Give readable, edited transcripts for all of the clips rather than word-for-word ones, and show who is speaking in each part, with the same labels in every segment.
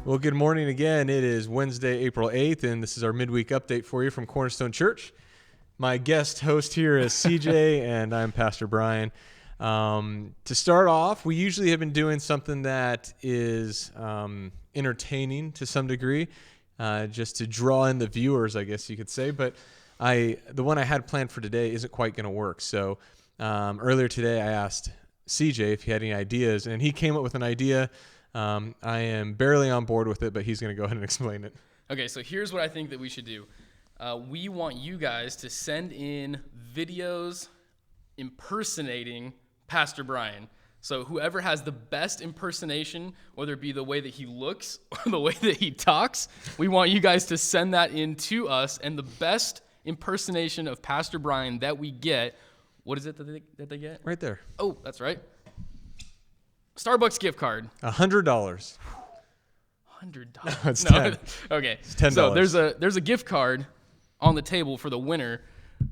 Speaker 1: Well, good morning again. It is Wednesday, April 8th, and this is our midweek update for you from Cornerstone Church. My guest host here is CJ, and I'm Pastor Bryan. To start off, we usually have been doing something that is entertaining to some degree, just to draw in the viewers, I guess you could say. But the one I had planned for today isn't quite going to work. So earlier today, I asked CJ if he had any ideas, and he came up with an idea. I am barely on board with it, but he's going to go ahead and explain it.
Speaker 2: Okay, so here's what I think that we should do. We want you guys to send in videos impersonating Pastor Bryan. So whoever has the best impersonation, whether it be the way that he looks or the way that he talks, we want you guys to send that in to us. And the best impersonation of Pastor Bryan that we get, what is it that they get?
Speaker 1: Right there.
Speaker 2: Oh, that's right. Starbucks gift card.
Speaker 1: $100.
Speaker 2: $100.
Speaker 1: No, it's 10.
Speaker 2: Okay.
Speaker 1: It's $10.
Speaker 2: So there's a gift card on the table for the winner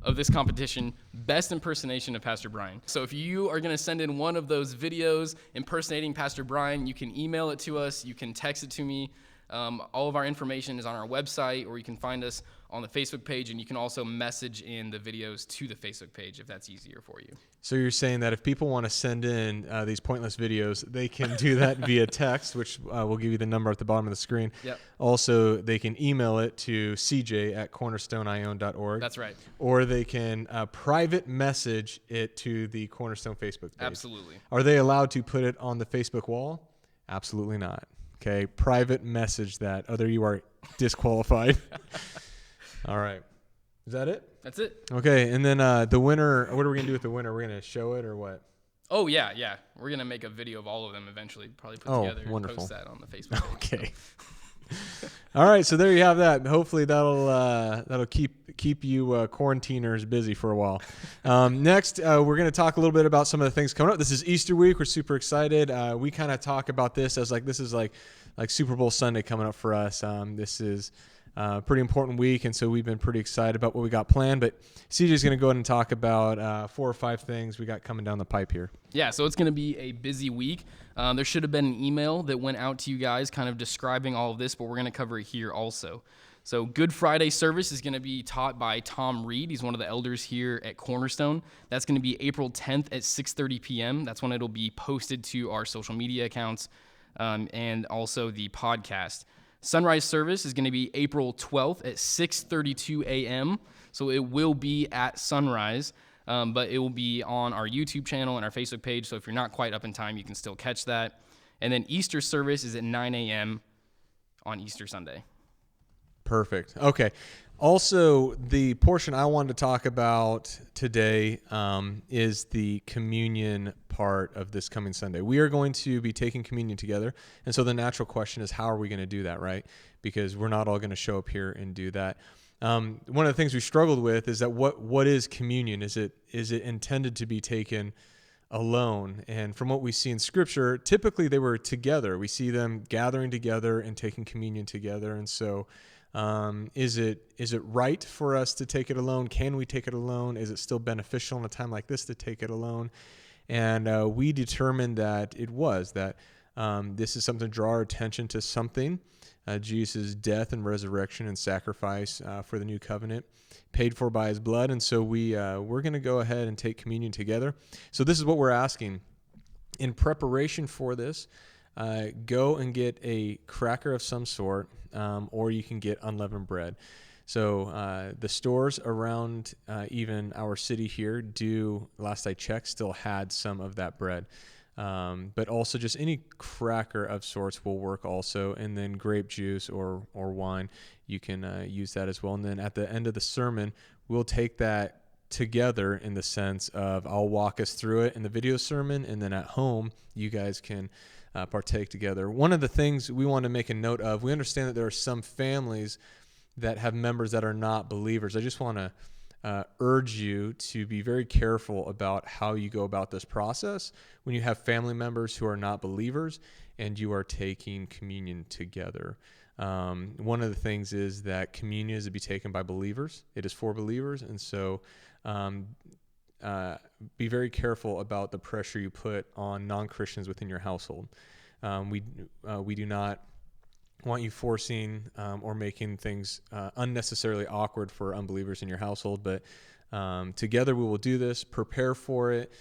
Speaker 2: of this competition, best impersonation of Pastor Bryan. So if you are going to send in one of those videos impersonating Pastor Bryan, you can email it to us, you can text it to me. All of our information is on our website, or you can find us on the Facebook page, and you can also message in the videos to the Facebook page if that's easier for you.
Speaker 1: So you're saying that if people want to send in these pointless videos, they can do that via text, which we'll give you the number at the bottom of the screen.
Speaker 2: Yep.
Speaker 1: Also, they can email it to cj@cornerstoneion.org.
Speaker 2: That's right.
Speaker 1: Or they can private message it to the Cornerstone Facebook page.
Speaker 2: Absolutely.
Speaker 1: Are they allowed to put it on the Facebook wall? Absolutely not. Okay, private message that. Other you are disqualified. All right. Is that it?
Speaker 2: That's it.
Speaker 1: Okay, and then the winner, what are we going to do with the winner? We're going to show it or what?
Speaker 2: Oh, yeah. We're going to make a video of all of them eventually, probably put together
Speaker 1: wonderful.
Speaker 2: and post that on the Facebook page.
Speaker 1: Okay. All right, so there you have that. Hopefully that'll keep you quarantiners busy for a while. Next, we're going to talk a little bit about some of the things coming up. This is Easter week. We're super excited. We kind of talk about this as this is like Super Bowl Sunday coming up for us. This is a pretty important week, and so we've been pretty excited about what we got planned. But CJ's going to go ahead and talk about 4 or 5 things we got coming down the pipe here.
Speaker 2: Yeah, so it's going to be a busy week. There should have been an email that went out to you guys kind of describing all of this, but we're going to cover it here also. So Good Friday service is going to be taught by Tom Reed. He's one of the elders here at Cornerstone. That's going to be April 10th at 6:30 p.m. That's when it'll be posted to our social media accounts and also the podcast. Sunrise service is going to be April 12th at 6:32 a.m. So it will be at sunrise. But it will be on our YouTube channel and our Facebook page, so if you're not quite up in time, you can still catch that. And then Easter service is at 9 a.m. on Easter Sunday.
Speaker 1: Perfect. Okay. Also, the portion I wanted to talk about today is the communion part of this coming Sunday. We are going to be taking communion together, and so the natural question is, how are we going to do that, right? Because we're not all going to show up here and do that. One of the things we struggled with is that what is communion? Is it intended to be taken alone? And from what we see in Scripture, typically they were together. We see them gathering together and taking communion together. And so, is it right for us to take it alone? Can we take it alone? Is it still beneficial in a time like this to take it alone? And we determined that it was that this is something to draw our attention to something. Jesus' death and resurrection and sacrifice for the new covenant, paid for by his blood. And so we're going to go ahead and take communion together. So this is what we're asking. In preparation for this, go and get a cracker of some sort, or you can get unleavened bread. So the stores around even our city here last I checked, still had some of that bread. But also just any cracker of sorts will work also. And then grape juice or wine, you can use that as well. And then at the end of the sermon, we'll take that together in the sense of I'll walk us through it in the video sermon, and then at home, you guys can partake together. One of the things we want to make a note of, we understand that there are some families that have members that are not believers. I just want to urge you to be very careful about how you go about this process when you have family members who are not believers and you are taking communion together. One of the things is that communion is to be taken by believers. It is for believers, and so be very careful about the pressure you put on non-Christians within your household. We do not want you forcing or making things unnecessarily awkward for unbelievers in your household. But together we will do this. Prepare for it.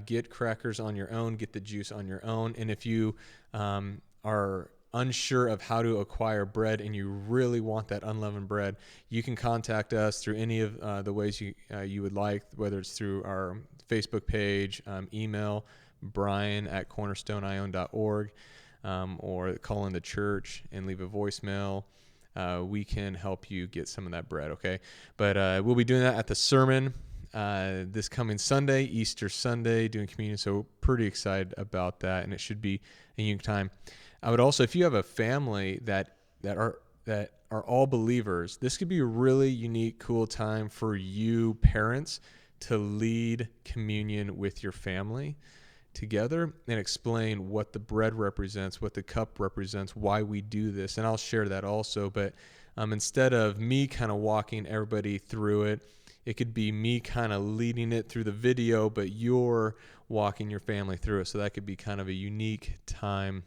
Speaker 1: Get crackers on your own. Get the juice on your own. And if you are unsure of how to acquire bread and you really want that unleavened bread, you can contact us through any of the ways you would like, whether it's through our Facebook page, email, Bryan@cornerstoneion.org, or call in the church and leave a voicemail. We can help you get some of that bread, okay? But we'll be doing that at the sermon this coming Sunday, Easter Sunday, doing communion. So pretty excited about that, and it should be a unique time. I would also, if you have a family that are all believers, this could be a really unique, cool time for you parents to lead communion with your family together and explain what the bread represents, what the cup represents, why we do this. And I'll share that also. But instead of me kind of walking everybody through it, it could be me kind of leading it through the video, but you're walking your family through it. So that could be kind of a unique time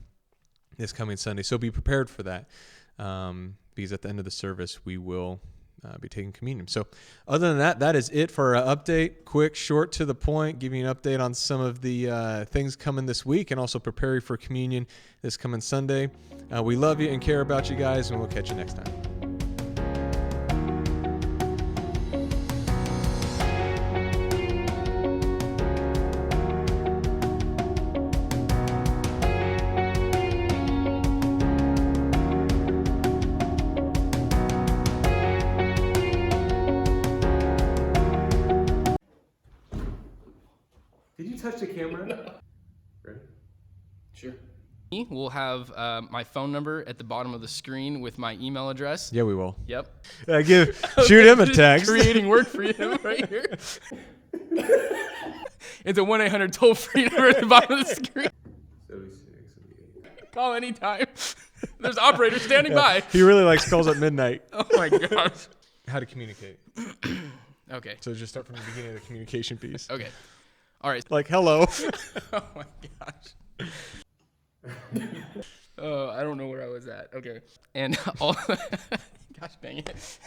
Speaker 1: this coming Sunday. So be prepared for that, because at the end of the service, we will be taking communion. So other than that, that is it for our update. Quick, short, to the point, giving you an update on some of the things coming this week and also prepare you for communion this coming Sunday. We love you and care about you guys, and we'll catch you next time. Did you touch the camera? Ready?
Speaker 2: Sure. We'll have my phone number at the bottom of the screen with my email address.
Speaker 1: Yeah, we will.
Speaker 2: Yep.
Speaker 1: Shoot him a text.
Speaker 2: Creating work for you right here. It's a 1-800 toll-free number at the bottom of the screen.
Speaker 1: 76.
Speaker 2: Call anytime. There's operators standing by.
Speaker 1: He really likes calls at midnight.
Speaker 2: Oh my gosh.
Speaker 1: How to communicate.
Speaker 2: Okay.
Speaker 1: So just start from the beginning of the communication piece.
Speaker 2: Okay. All right.
Speaker 1: Like, hello.
Speaker 2: Oh my gosh. I don't know where I was at. Okay. And all gosh dang it.